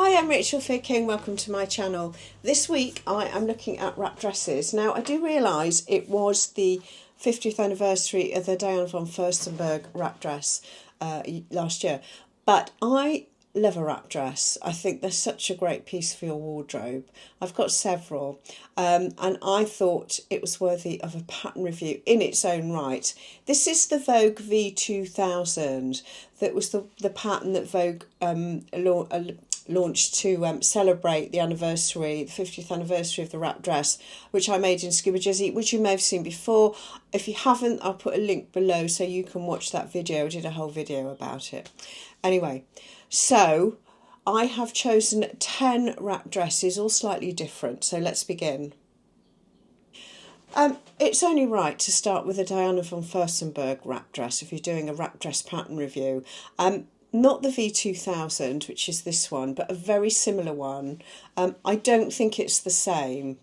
Hi, I'm Rachel Ficking. Welcome to my channel. This week I am looking at wrap dresses. Now I do realise it was the 50th anniversary of the Diana von Furstenberg wrap dress last year, but I love a wrap dress. I think they're such a great piece for your wardrobe. I've got several, and I thought it was worthy of a pattern review in its own right. This is the Vogue V2000. That was the pattern that Vogue launched to celebrate the 50th anniversary of the wrap dress, which I made in scuba jersey, which you may have seen before. If you haven't, I'll put a link below so you can watch that video. I did a whole video about it. Anyway, so I have chosen 10 wrap dresses, all slightly different. So let's begin. It's only right to start with a Diana von Furstenberg wrap dress if you're doing a wrap dress pattern review. Not the V2000, which is this one, but a very similar one. I don't think it's the same.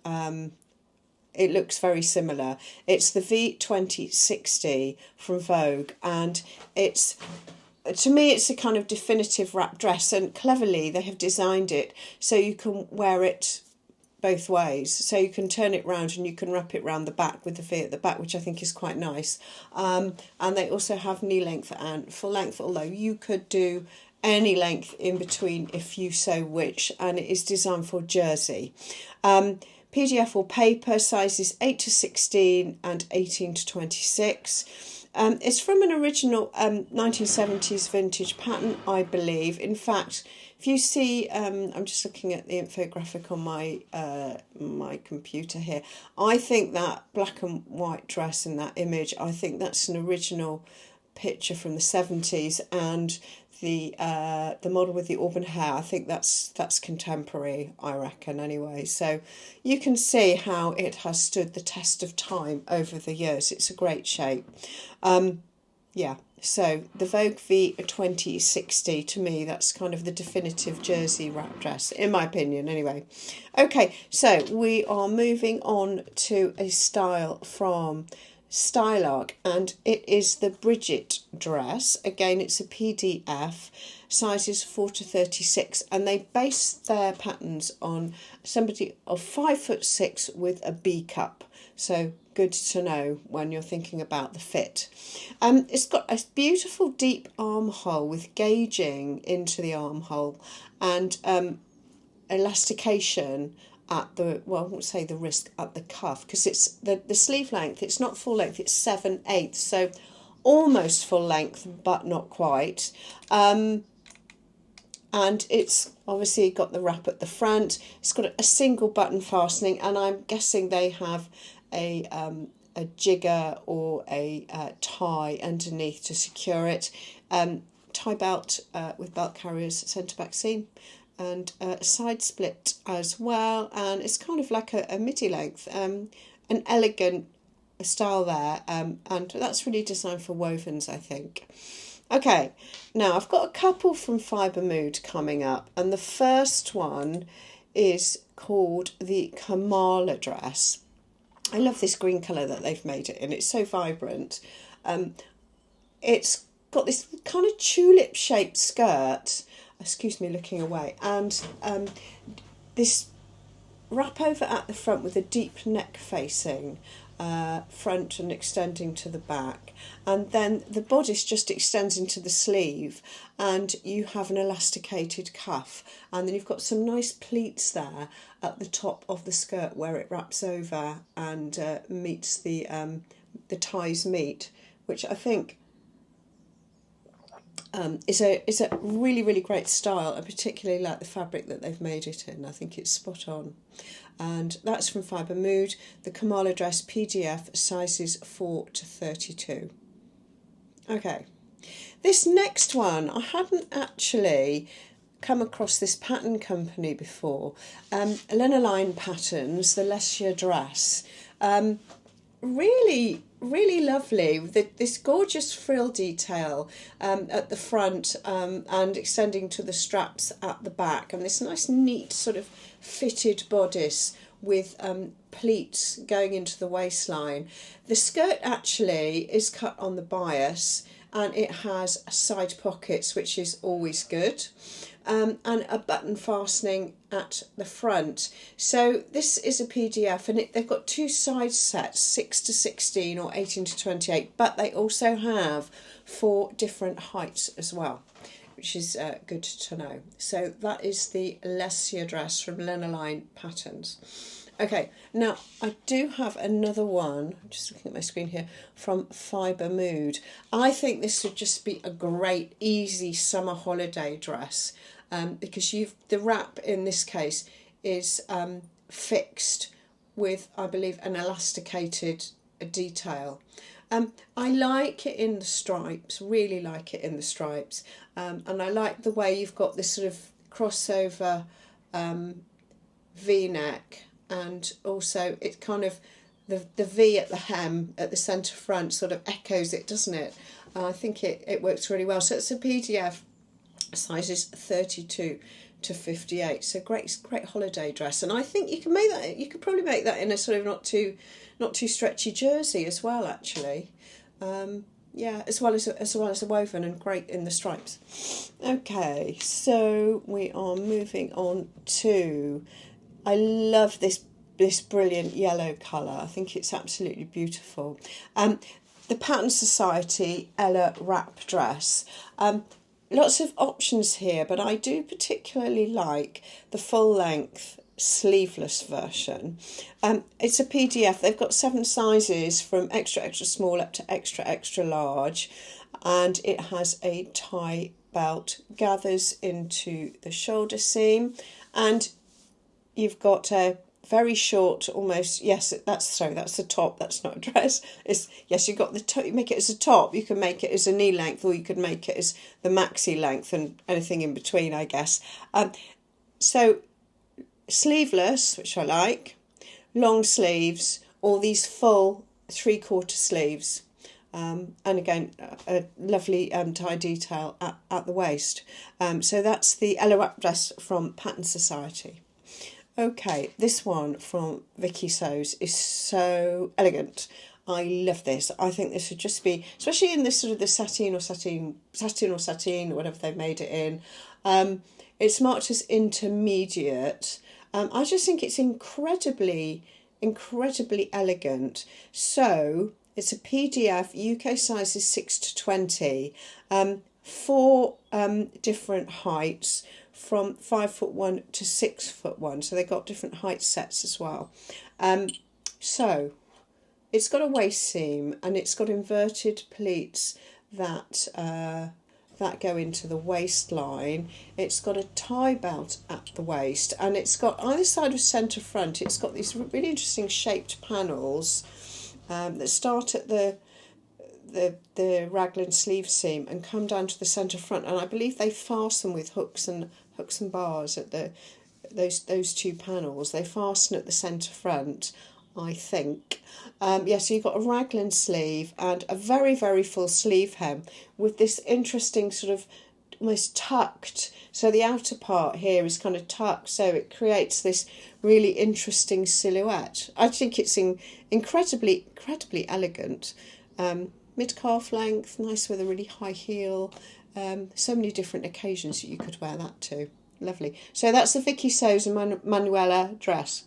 It looks very similar. It's the V2060 from Vogue, and to me it's a kind of definitive wrap dress, and cleverly they have designed it so you can wear it both ways, so you can turn it round and you can wrap it round the back with the V at the back, which I think is quite nice. And they also have knee length and full length, although you could do any length in between if you so wish, and it is designed for jersey. PDF or paper, sizes 8 to 16 and 18 to 26. It's from an original 1970s vintage pattern, I believe. In fact, if you see, I'm just looking at the infographic on my computer here. I think that black and white dress in that image, I think that's an original picture from the 70s, and the model with the auburn hair, I think that's contemporary, I reckon, anyway. So you can see how it has stood the test of time over the years. It's a great shape. Yeah, so the Vogue V2060, to me, that's kind of the definitive jersey wrap dress, in my opinion, anyway. Okay, so we are moving on to a style from Stylark, and it is the Bridget dress. Again, it's a PDF, sizes 4 to 36, and they base their patterns on somebody of 5'6" with a B cup. So good to know when you're thinking about the fit. It's got a beautiful deep armhole with gauging into the armhole, and elastication at the, well, I won't say the wrist, at the cuff, because it's the sleeve length, it's not full length, it's 7/8, so almost full length but not quite. And it's obviously got the wrap at the front. It's got a single button fastening, and I'm guessing they have a jigger or a tie underneath to secure it. Tie belt with belt carriers, centre back seam, and side split as well, and it's kind of like a midi length, an elegant style there, and that's really designed for wovens, I think. Okay, now I've got a couple from Fibre Mood coming up, and the first one is called the Kamala dress. I love this green colour that they've made it in. It's so vibrant. It's got this kind of tulip shaped skirt, excuse me looking away, and this wrap over at the front with a deep neck facing front and extending to the back, and then the bodice just extends into the sleeve, and you have an elasticated cuff, and then you've got some nice pleats there at the top of the skirt where it wraps over and meets the ties meet, which I think is a really, really great style. I particularly like the fabric that they've made it in. I think it's spot on. And that's from Fibre Mood, the Kamala dress PDF, sizes 4 to 32. Okay, this next one, I hadn't actually come across this pattern company before. Lenaline Patterns, the Lesia dress. Really, really lovely. This gorgeous frill detail at the front and extending to the straps at the back, and this nice neat sort of fitted bodice with pleats going into the waistline. The skirt actually is cut on the bias, and it has side pockets, which is always good, and a button fastening at the front. So this is a PDF, and they've got two size sets, 6 to 16 or 18 to 28, but they also have 4 different heights as well, which is good to know. So that is the Lesia dress from Lenaline Patterns. Okay, now I do have another one, I'm just looking at my screen here, from Fibre Mood. I think this would just be a great, easy summer holiday dress, because the wrap in this case is fixed with, I believe, an elasticated detail. I like it in the stripes, really like it in the stripes, and I like the way you've got this sort of crossover V-neck, and also it kind of, the V at the hem at the centre front sort of echoes it, doesn't it? I think it works really well. So it's a PDF, sizes 32 to 58. So great holiday dress, and I think you can make that. You could probably make that in a sort of not too stretchy jersey as well, actually. Yeah, as well as a woven, and great in the stripes. Okay, so we are moving on to, I love this brilliant yellow colour. I think it's absolutely beautiful. The Pattern Society Ella wrap dress. Lots of options here, but I do particularly like the full length sleeveless version. It's a PDF. They've got 7 sizes from extra small up to extra large, and it has a tie belt, gathers into the shoulder seam, and you've got a very short, almost, yes, that's the top, that's not a dress. Yes, you've got the top, you make it as a top, you can make it as a knee length, or you could make it as the maxi length, and anything in between, I guess. So sleeveless, which I like, long sleeves, or these full 3/4 sleeves, and again a lovely tie detail at the waist. So that's the Ella wrap dress from Pattern Society. Okay, this one from Viki Sews is so elegant. I love this. I think this would just be, especially in this sort of the sateen or whatever they've made it in. It's marked as intermediate. I just think it's incredibly elegant. So it's a PDF, UK sizes 6 to 20, 4 different heights, from 5'1" to 6'1", so they got different height sets as well. So it's got a waist seam, and it's got inverted pleats that go into the waistline. It's got a tie belt at the waist, and it's got either side of centre front. It's got these really interesting shaped panels that start at the raglan sleeve seam and come down to the centre front, and I believe they fasten with hooks and bars at those 2 panels. They fasten at the centre front, I think. Yeah, so you've got a raglan sleeve and a very full sleeve hem with this interesting sort of almost tucked. So the outer part here is kind of tucked, so it creates this really interesting silhouette. I think it's incredibly elegant. Mid-calf length, nice with a really high heel. So many different occasions that you could wear that to. Lovely. So that's the Viki Sews and Manuela dress.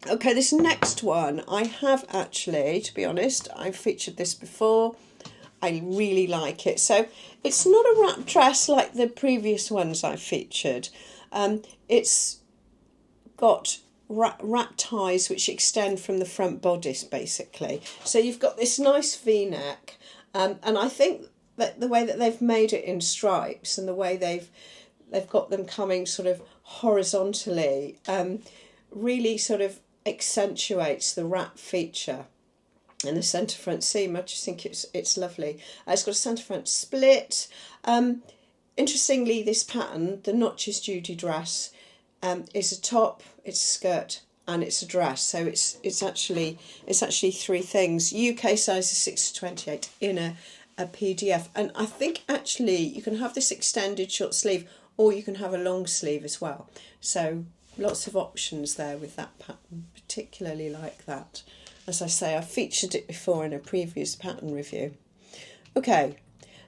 Okay, this next one, I have actually, to be honest, I've featured this before. I really like it. So it's not a wrap dress like the previous ones I've featured. It's got wrap ties which extend from the front bodice, basically. So you've got this nice V-neck, and I think that the way that they've made it in stripes, and the way they've got them coming sort of horizontally, really sort of accentuates the wrap feature and the centre front seam. I just think it's lovely. It's got a centre front split. Interestingly, this pattern, the Notches Judy dress, is a top, it's a skirt, and it's a dress. So it's actually 3 things. UK size is 6 to 28 in a PDF, and I think actually you can have this extended short sleeve, or you can have a long sleeve as well. So lots of options there with that pattern. Particularly like that. As I say, I've featured it before in a previous pattern review. Okay,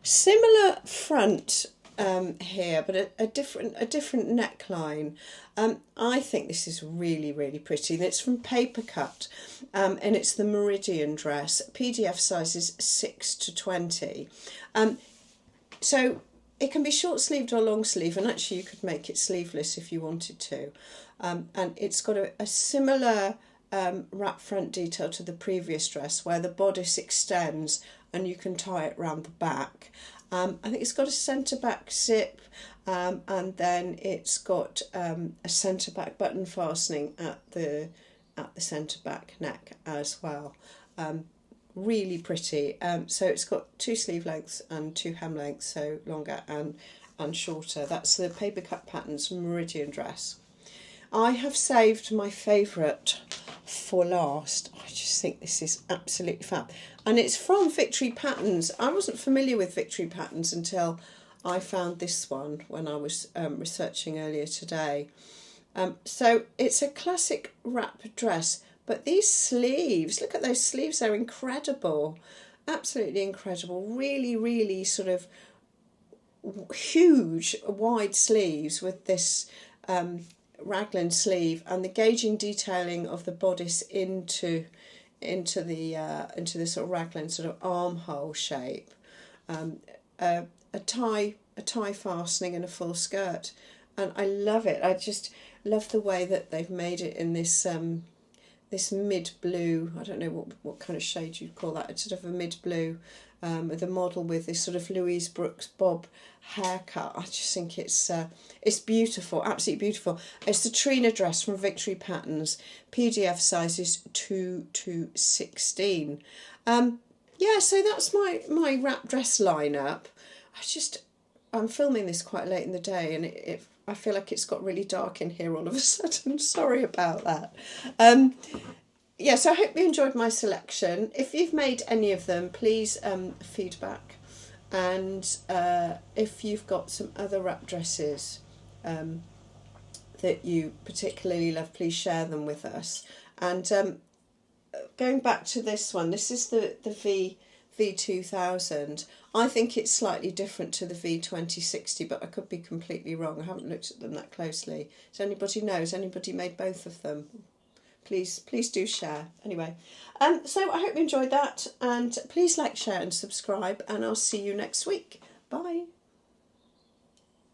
similar front here, but a different neckline. I think this is really, really pretty. And it's from Papercut, and it's the Meridian dress. PDF sizes 6 to 20. So it can be short sleeved or long sleeve, and actually you could make it sleeveless if you wanted to. And it's got a similar wrap front detail to the previous dress, where the bodice extends and you can tie it round the back. I think it's got a centre back zip, and then it's got a centre back button fastening at the centre back neck as well. Really pretty. So it's got 2 sleeve lengths and 2 hem lengths, so longer and shorter. That's the Papercut Patterns Meridian dress. I have saved my favourite for last. I just think this is absolutely fab. And it's from Victory Patterns. I wasn't familiar with Victory Patterns until I found this one when I was researching earlier today. So it's a classic wrap dress, but these sleeves, look at those sleeves, they're incredible. Absolutely incredible. Really, really sort of huge, wide sleeves with this raglan sleeve, and the gauging detailing of the bodice into the sort of raglan sort of armhole shape, a tie fastening and a full skirt, and I love it. I just love the way that they've made it in this this mid blue. I don't know what kind of shade you'd call that. It's sort of a mid blue, with a model with this sort of Louise Brooks bob haircut. I just think it's beautiful, absolutely beautiful. It's the Trina dress from Victory Patterns, PDF sizes 2 to 16. Yeah, so that's my wrap dress lineup. I'm filming this quite late in the day, and I feel like it's got really dark in here all of a sudden. Sorry about that. Yeah, so I hope you enjoyed my selection. If you've made any of them, please feedback. And if you've got some other wrap dresses that you particularly love, please share them with us. And going back to this one, this is the V2000. I think it's slightly different to the V2060, but I could be completely wrong. I haven't looked at them that closely. Does anybody know? Has anybody made both of them? Please do share. Anyway, so I hope you enjoyed that, and please like, share and subscribe, and I'll see you next week. Bye.